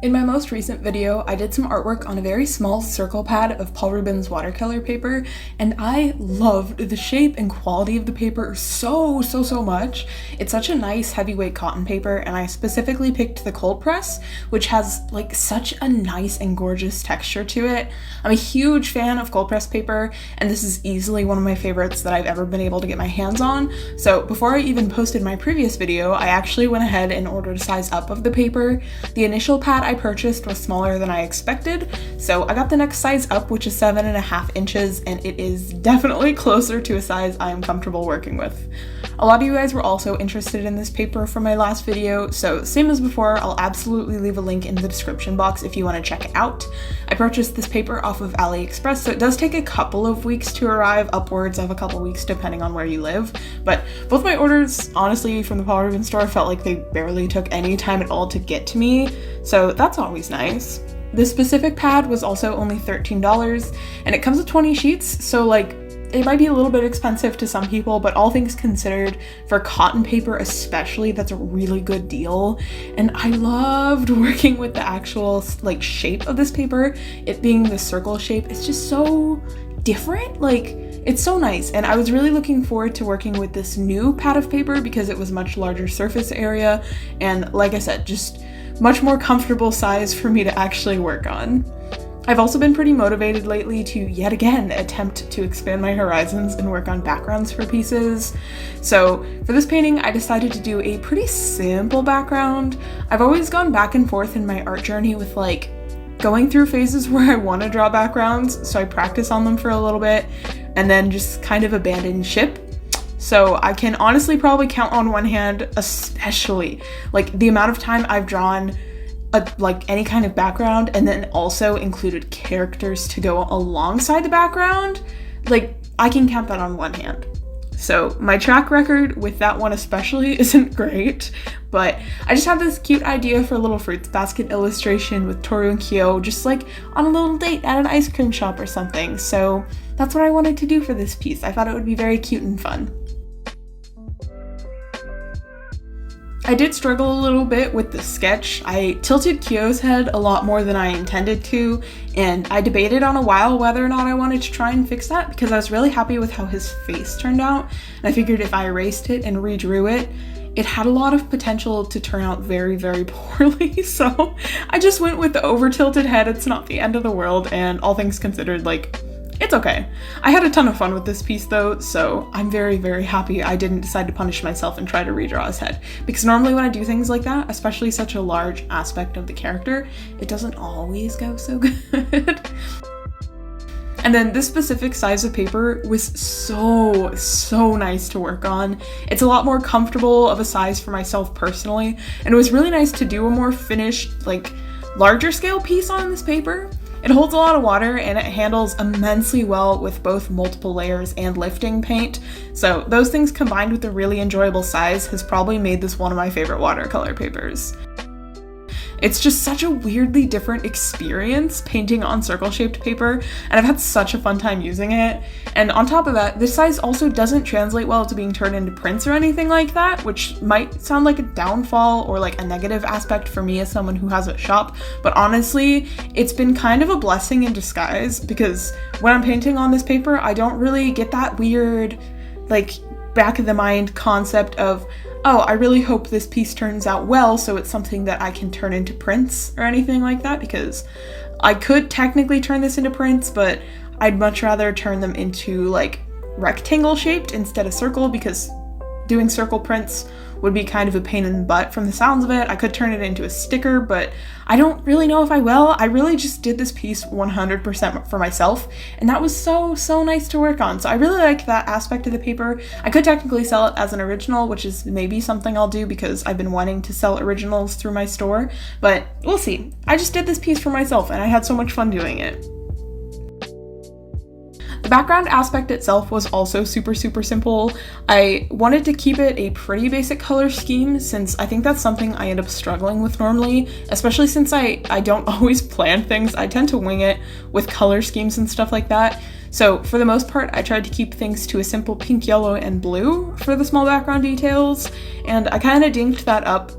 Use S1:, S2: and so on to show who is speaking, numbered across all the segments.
S1: In my most recent video, I did some artwork on a very small circle pad of Paul Rubens watercolor paper, and I loved the shape and quality of the paper so much. It's such a nice heavyweight cotton paper, and I specifically picked the cold press, which has like such a nice and gorgeous texture to it. I'm a huge fan of cold press paper, and this is easily one of my favorites that I've ever been able to get my hands on. So before I even posted my previous video, I actually went ahead and ordered a size up of the paper. The initial pad I purchased was smaller than I expected, so I got the next size up, which is 7.5 inches, and it is definitely closer to a size I am comfortable working with. A lot of you guys were also interested in this paper from my last video, so same as before, I'll absolutely leave a link in the description box if you want to check it out. I purchased this paper off of AliExpress, so it does take a couple of weeks to arrive, upwards of a couple weeks depending on where you live, but both my orders, honestly, from the Paul Rubens store felt like they barely took any time at all to get to me, so that's always nice. This specific pad was also only $13, and it comes with 20 sheets, so like, it might be a little bit expensive to some people, but all things considered, for cotton paper especially, that's a really good deal. And I loved working with the actual like shape of this paper. It being the circle shape, it's just so different. Like, it's so nice, and I was really looking forward to working with this new pad of paper because it was much larger surface area, and like I said, just much more comfortable size for me to actually work on. I've also been pretty motivated lately to yet again attempt to expand my horizons and work on backgrounds for pieces. So for this painting, I decided to do a pretty simple background. I've always gone back and forth in my art journey with like going through phases where I want to draw backgrounds, so I practice on them for a little bit and then just kind of abandon ship. So I can honestly probably count on one hand, especially like the amount of time I've drawn like any kind of background and then also included characters to go alongside the background. Like, I can count that on one hand. So my track record with that one especially isn't great, but I just have this cute idea for a little fruits basket illustration with Toru and Kyoru just like on a little date at an ice cream shop or something. So that's what I wanted to do for this piece. I thought it would be very cute and fun. I did struggle a little bit with the sketch. I tilted Kyo's head a lot more than I intended to, and I debated on a while whether or not I wanted to try and fix that because I was really happy with how his face turned out, and I figured if I erased it and redrew it, it had a lot of potential to turn out very poorly, so I just went with the over-tilted head. It's not the end of the world, and all things considered, like, it's okay. I had a ton of fun with this piece though, so I'm very happy I didn't decide to punish myself and try to redraw his head. Because normally when I do things like that, especially such a large aspect of the character, it doesn't always go so good. And then this specific size of paper was so nice to work on. It's a lot more comfortable of a size for myself personally, and it was really nice to do a more finished, like, larger scale piece on this paper. It holds a lot of water and it handles immensely well with both multiple layers and lifting paint, so those things combined with a really enjoyable size has probably made this one of my favorite watercolor papers. It's just such a weirdly different experience painting on circle-shaped paper, and I've had such a fun time using it. And on top of that, this size also doesn't translate well to being turned into prints or anything like that, which might sound like a downfall or like a negative aspect for me as someone who has a shop, but honestly, it's been kind of a blessing in disguise because when I'm painting on this paper, I don't really get that weird, like, back of the mind concept of, oh, I really hope this piece turns out well so it's something that I can turn into prints or anything like that, because I could technically turn this into prints, but I'd much rather turn them into like rectangle shaped instead of circle, because doing circle prints would be kind of a pain in the butt from the sounds of it. I could turn it into a sticker, but I don't really know if I will. I really just did this piece 100% for myself, and that was so nice to work on. So I really like that aspect of the paper. I could technically sell it as an original, which is maybe something I'll do because I've been wanting to sell originals through my store, but we'll see. I just did this piece for myself and I had so much fun doing it. The background aspect itself was also super simple. I wanted to keep it a pretty basic color scheme since I think that's something I end up struggling with normally, especially since I don't always plan things. I tend to wing it with color schemes and stuff like that. So for the most part, I tried to keep things to a simple pink, yellow, and blue for the small background details, and I kind of dinked that up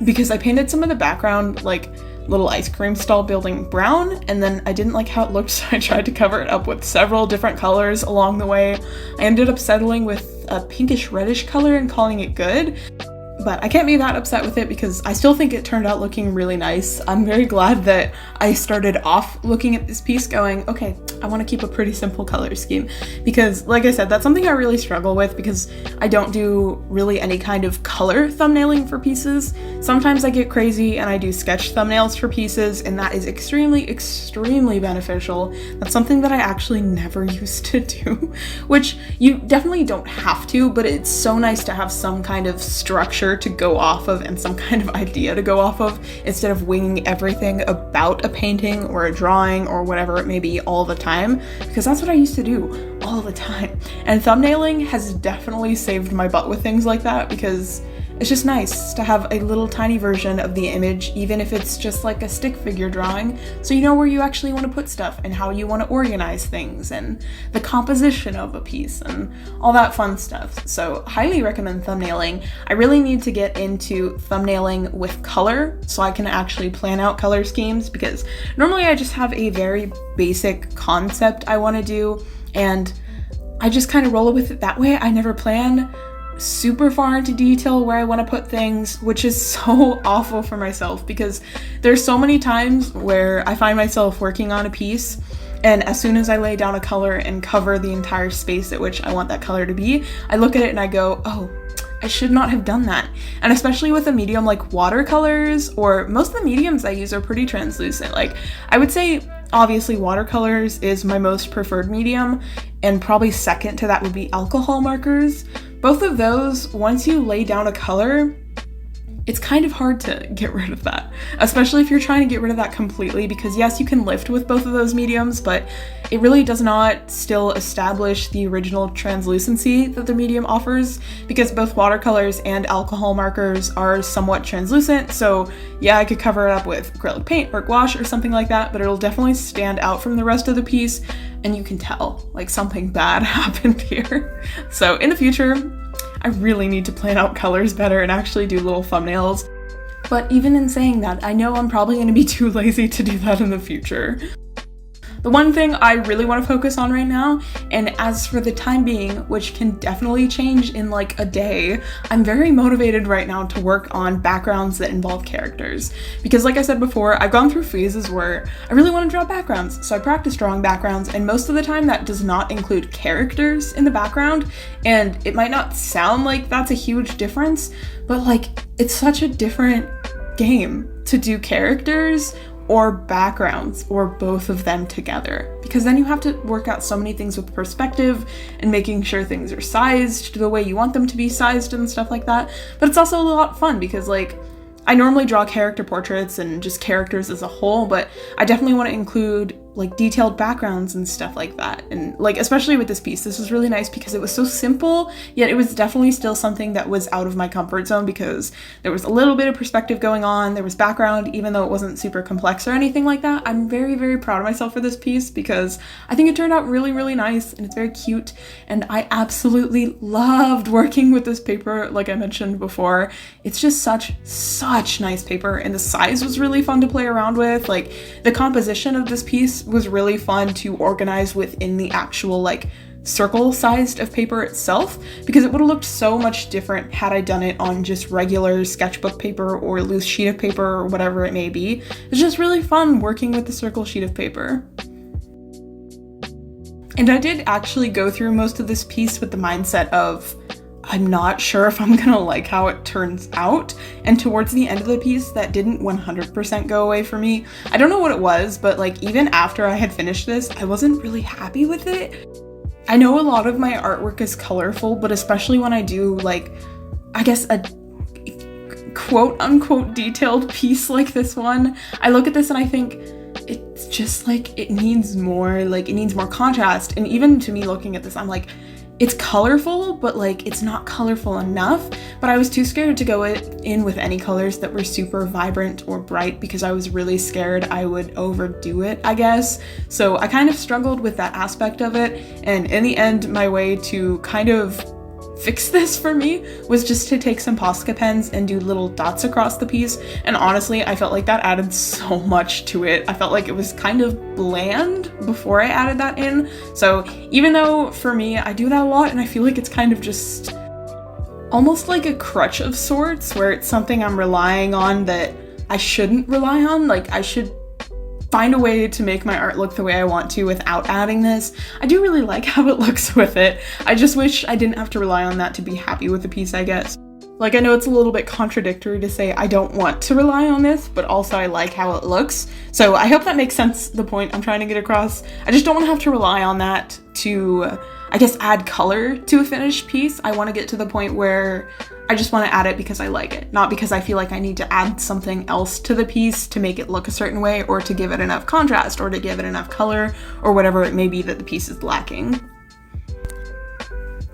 S1: because I painted some of the background like little ice cream stall building brown, and then I didn't like how it looked, so I tried to cover it up with several different colors along the way. I ended up settling with a pinkish reddish color and calling it good. But I can't be that upset with it because I still think it turned out looking really nice. I'm very glad that I started off looking at this piece going, okay, I want to keep a pretty simple color scheme, because like I said, that's something I really struggle with because I don't do really any kind of color thumbnailing for pieces. Sometimes I get crazy and I do sketch thumbnails for pieces, and that is extremely, extremely beneficial. That's something that I actually never used to do, which you definitely don't have to, but it's so nice to have some kind of structure to go off of and some kind of idea to go off of instead of winging everything about a painting or a drawing or whatever it may be all the time, because that's what I used to do all the time. And thumbnailing has definitely saved my butt with things like that, because it's just nice to have a little tiny version of the image, even if it's just like a stick figure drawing, so you know where you actually want to put stuff and how you want to organize things and the composition of a piece and all that fun stuff. So highly recommend thumbnailing. I really need to get into thumbnailing with color so I can actually plan out color schemes, because normally I just have a very basic concept I want to do and I just kind of roll with it that way. I never plan super far into detail where I want to put things, which is so awful for myself, because there's so many times where I find myself working on a piece and as soon as I lay down a color and cover the entire space at which I want that color to be, I look at it and I go, oh, I should not have done that. And especially with a medium like watercolors, or most of the mediums I use are pretty translucent. Like I would say obviously watercolors is my most preferred medium, and probably second to that would be alcohol markers. Both of those, once you lay down a color, it's kind of hard to get rid of that, especially if you're trying to get rid of that completely, because yes, you can lift with both of those mediums, but it really does not still establish the original translucency that the medium offers, because both watercolors and alcohol markers are somewhat translucent. So yeah, I could cover it up with acrylic paint or gouache or something like that, but it'll definitely stand out from the rest of the piece, and you can tell like something bad happened here. So in the future, I really need to plan out colors better and actually do little thumbnails. But even in saying that, I know I'm probably going to be too lazy to do that in the future. The one thing I really want to focus on right now, and as for the time being, which can definitely change in like a day, I'm very motivated right now to work on backgrounds that involve characters. Because like I said before, I've gone through phases where I really want to draw backgrounds, so I practice drawing backgrounds, and most of the time that does not include characters in the background, and it might not sound like that's a huge difference, but like it's such a different game to do characters or backgrounds, or both of them together, because then you have to work out so many things with perspective and making sure things are sized the way you want them to be sized and stuff like that. But it's also a lot of fun because like I normally draw character portraits and just characters as a whole, but I definitely want to include like detailed backgrounds and stuff like that. And like, especially with this piece, this was really nice because it was so simple, yet it was definitely still something that was out of my comfort zone, because there was a little bit of perspective going on, there was background, even though it wasn't super complex or anything like that. I'm very, very proud of myself for this piece because I think it turned out really, really nice and it's very cute. And I absolutely loved working with this paper, like I mentioned before. It's just such nice paper, and the size was really fun to play around with. Like the composition of this piece was really fun to organize within the actual like circle sized of paper itself, because it would have looked so much different had I done it on just regular sketchbook paper or loose sheet of paper or whatever it may be. It's just really fun working with the circle sheet of paper. And I did actually go through most of this piece with the mindset of I'm not sure if I'm gonna like how it turns out, and towards the end of the piece that didn't 100% go away for me. I don't know what it was, but like even after I had finished this, I wasn't really happy with it. I know a lot of my artwork is colorful, but especially when I do like, I guess a quote unquote detailed piece like this one, I look at this and I think it's just like it needs more contrast. And even to me looking at this, I'm like, it's colorful, but like it's not colorful enough. But I was too scared to go in with any colors that were super vibrant or bright, because I was really scared I would overdo it, I guess. So I kind of struggled with that aspect of it. And in the end, my way to kind of fix this for me was just to take some Posca pens and do little dots across the piece, and honestly, I felt like that added so much to it. I felt like it was kind of bland before I added that in, so even though for me, I do that a lot and I feel like it's kind of just almost like a crutch of sorts, where it's something I'm relying on that I shouldn't rely on. Like, I should find a way to make my art look the way I want to without adding this. I do really like how it looks with it. I just wish I didn't have to rely on that to be happy with the piece, I guess. Like, I know it's a little bit contradictory to say I don't want to rely on this, but also I like how it looks. So I hope that makes sense, the point I'm trying to get across. I just don't want to have to rely on that to, I guess, add color to a finished piece. I want to get to the point where I just want to add it because I like it, not because I feel like I need to add something else to the piece to make it look a certain way, or to give it enough contrast, or to give it enough color, or whatever it may be that the piece is lacking.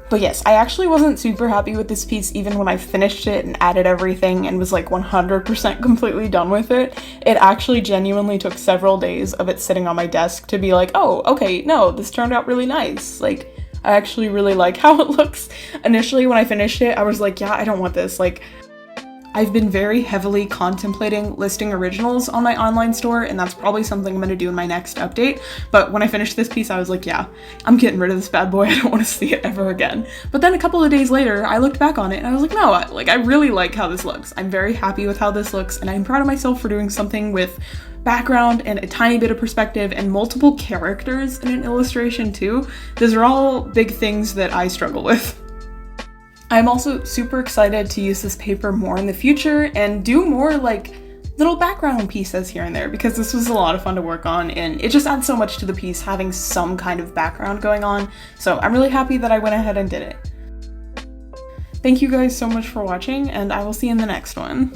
S1: But yes, I actually wasn't super happy with this piece even when I finished it and added everything and was like 100% completely done with it. It actually genuinely took several days of it sitting on my desk to be like, oh, okay, no, this turned out really nice. Like, I actually really like how it looks. Initially, when I finished it, I was like, yeah, I don't want this. Like, I've been very heavily contemplating listing originals on my online store, and that's probably something I'm going to do in my next update. But when I finished this piece, I was like, yeah, I'm getting rid of this bad boy. I don't want to see it ever again. But then a couple of days later, I looked back on it and I was like, no, I really like how this looks. I'm very happy with how this looks, and I'm proud of myself for doing something with background and a tiny bit of perspective and multiple characters in an illustration too. Those are all big things that I struggle with. I'm also super excited to use this paper more in the future and do more like little background pieces here and there, because this was a lot of fun to work on and it just adds so much to the piece having some kind of background going on. So I'm really happy that I went ahead and did it. Thank you guys so much for watching, and I will see you in the next one.